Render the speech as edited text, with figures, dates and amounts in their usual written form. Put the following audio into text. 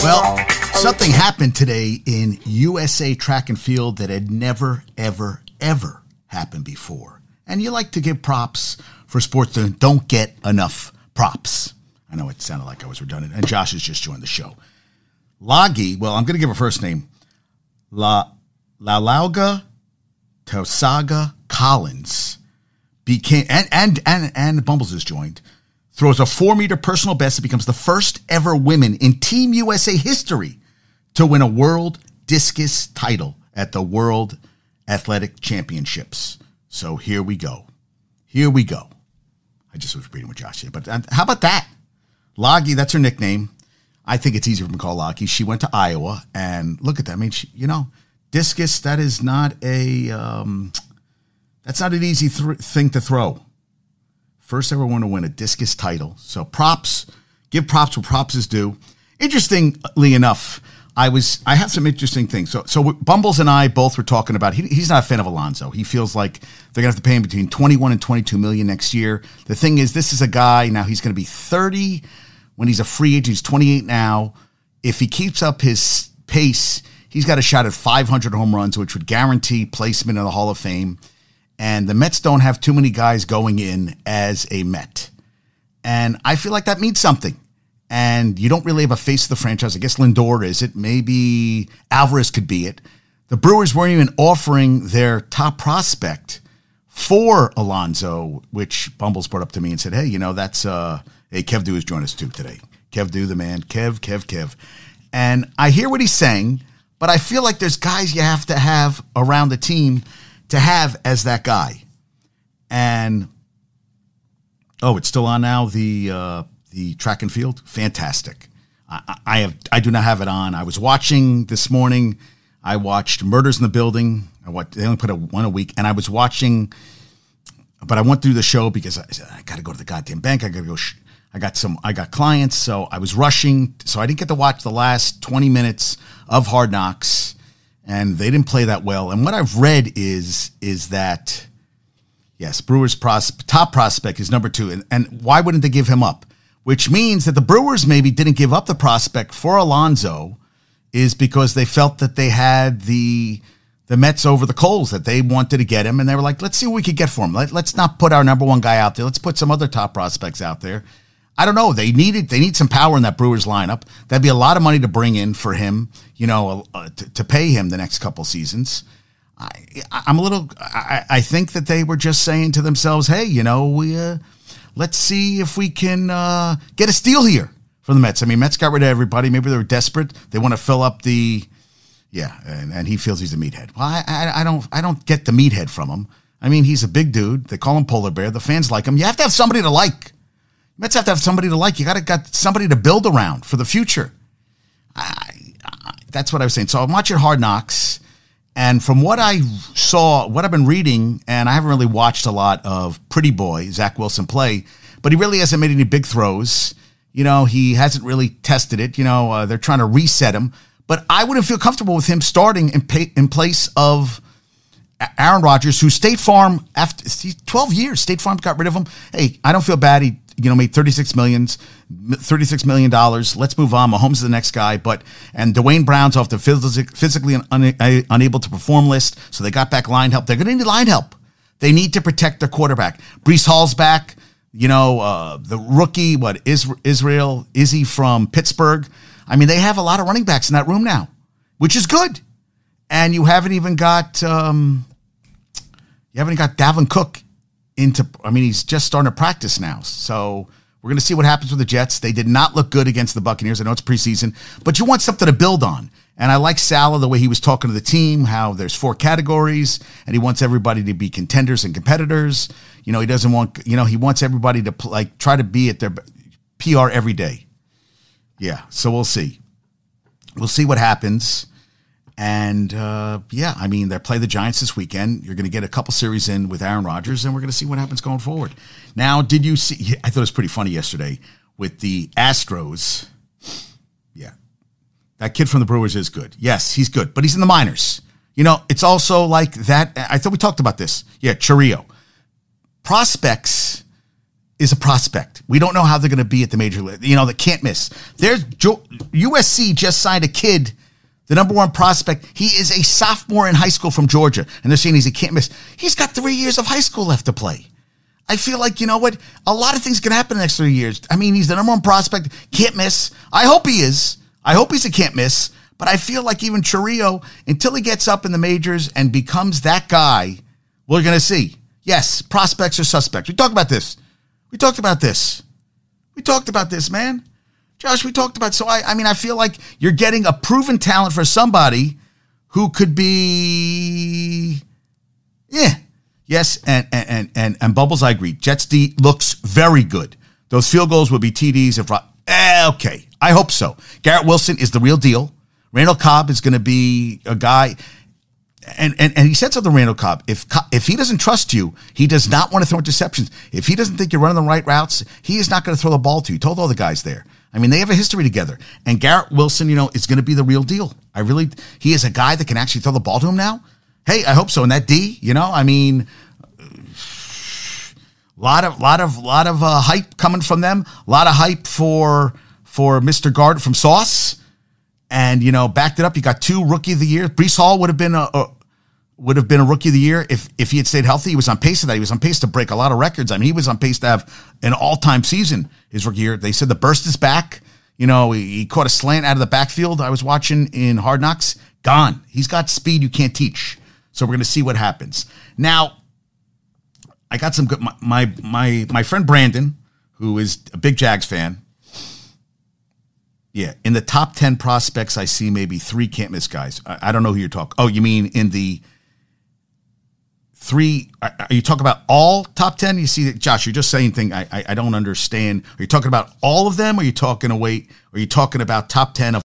Well, something happened today in USA Track and Field that had never, ever, ever happened before. And you like to give props for sports that don't get enough props. I know it sounded like I was redundant. And Josh has just joined the show. Lagi, well, I'm going to give her first name. Lalauga Tausaga Collins became, and Bumbles has joined, throws a 4-meter personal best and becomes the first ever woman in Team USA history to win a world discus title at the World Athletic Championships. So here we go. Here we go. I just was reading with Josh here, but how about that? Lagi, that's her nickname. I think it's easier for me to call Lagi. She went to Iowa, and look at that. I mean, discus, that is not that's not an easy thing to throw. First ever one to win a discus title. So props, give props where props is due. Interestingly enough, I have some interesting things. So Bumbles and I both were talking about, he's not a fan of Alonso. He feels like they're going to have to pay him between 21 and 22 million next year. The thing is, this is a guy, now he's going to be 30 when he's a free agent. He's 28 now. If he keeps up his pace, he's got a shot at 500 home runs, which would guarantee placement in the Hall of Fame. And the Mets don't have too many guys going in as a Met. And I feel like that means something. And you don't really have a face of the franchise. I guess Lindor is it. Maybe Alvarez could be it. The Brewers weren't even offering their top prospect for Alonso, which Bumbles brought up to me and said, hey, that's, hey, Kev Du has joined us too today. Kev Du, the man. Kev. And I hear what he's saying, but I feel like there's guys you have to have around the team to have as that guy. And, it's still on now, the track and field. Fantastic. I do not have it on. I was watching this morning. I watched Murders in the Building. They only put one a week. And I was watching, but I went through the show because I got to go to the goddamn bank. I got to go. I got clients. So I was rushing. So I didn't get to watch the last 20 minutes of Hard Knocks. And they didn't play that well. And what I've read is that, yes, Brewers' top prospect is number 2. And why wouldn't they give him up? Which means that the Brewers maybe didn't give up the prospect for Alonso is because they felt that they had the Mets over the coals, that they wanted to get him. And they were like, let's see what we could get for him. Let's not put our number 1 guy out there. Let's put some other top prospects out there. I don't know. They need some power in that Brewers lineup. That'd be a lot of money to bring in for him, to pay him the next couple seasons. I think that they were just saying to themselves, hey, let's see if we can get a steal here for the Mets. I mean, Mets got rid of everybody. Maybe they were desperate. They want to fill up and he feels he's a meathead. Well, I don't get the meathead from him. I mean, he's a big dude. They call him Polar Bear. The fans like him. You have to have somebody to like. Mets have to have somebody to like. You got somebody to build around for the future. That's what I was saying. So I'm watching Hard Knocks, and from what I saw, what I've been reading, and I haven't really watched a lot of Pretty Boy, Zach Wilson, play, but he really hasn't made any big throws. He hasn't really tested it. They're trying to reset him. But I wouldn't feel comfortable with him starting in place of Aaron Rodgers, who State Farm, after 12 years, State Farm got rid of him. Hey, I don't feel bad. He made $36 million. Let's move on. Mahomes is the next guy. And Dwayne Brown's off the physically unable to perform list. So they got back line help. They're going to need line help. They need to protect their quarterback. Breece Hall's back. The rookie, Israel Izzy from Pittsburgh. I mean, they have a lot of running backs in that room now, which is good. And you haven't even got Dalvin Cook he's just starting to practice now. So we're going to see what happens with the Jets. They did not look good against the Buccaneers. I know it's preseason, but you want something to build on. And I like Saleh, the way he was talking to the team, how there's 4 categories, and he wants everybody to be contenders and competitors. He doesn't want, he wants everybody to try to be at their PR every day. Yeah, so we'll see. We'll see what happens. And, they play the Giants this weekend. You're going to get a couple series in with Aaron Rodgers, and we're going to see what happens going forward. Now, did you see – I thought it was pretty funny yesterday with the Astros. Yeah. That kid from the Brewers is good. Yes, he's good, but he's in the minors. It's also like that – I thought we talked about this. Yeah, Chourio. Prospects is a prospect. We don't know how they're going to be at the major league. You know, they can't miss. USC just signed a kid, the number one prospect. He is a sophomore in high school from Georgia, and they're saying he's a can't miss. He's got 3 years of high school left to play. I feel like, you know what? A lot of things can happen in the next 3 years. I mean, he's the number one prospect, can't miss. I hope he is. I hope he's a can't miss. But I feel like even Chourio, until he gets up in the majors and becomes that guy, we're going to see. Yes, prospects are suspects. We talked about this. We talked about this, man. Josh, we talked about. So, I mean, I feel like you're getting a proven talent for somebody who could be, yes, and Bubbles, I agree. Jets D looks very good. Those field goals would be TDs if, okay, I hope so. Garrett Wilson is the real deal. Randall Cobb is going to be a guy. And he said something to Randall Cobb. If he doesn't trust you, he does not want to throw interceptions. If he doesn't think you're running the right routes, he is not going to throw the ball to you. He told all the guys there. I mean, they have a history together. And Garrett Wilson, you know, is going to be the real deal. He is a guy that can actually throw the ball to him now. Hey, I hope so. And that D, you know, I mean, lot of hype coming from them. A lot of hype for Mr. Gardner from Sauce. And, you know, backed it up. You got 2 Rookie of the Year. Breece Hall would have been a Rookie of the Year if he had stayed healthy. He was on pace to that. He was on pace to break a lot of records. I mean, he was on pace to have an all-time season his rookie year. They said the burst is back. You know, he caught a slant out of the backfield I was watching in Hard Knocks. Gone. He's got speed you can't teach. So we're going to see what happens. Now, I got some good. My friend Brandon, who is a big Jags fan. Yeah, in the top 10 prospects, I see maybe 3 can't miss guys. I don't know who you're talking. Oh, you mean in the 3? Are you talking about all top 10? You see, Josh, you're just saying thing I don't understand. Are you talking about all of them? Or are you talking about top 10 of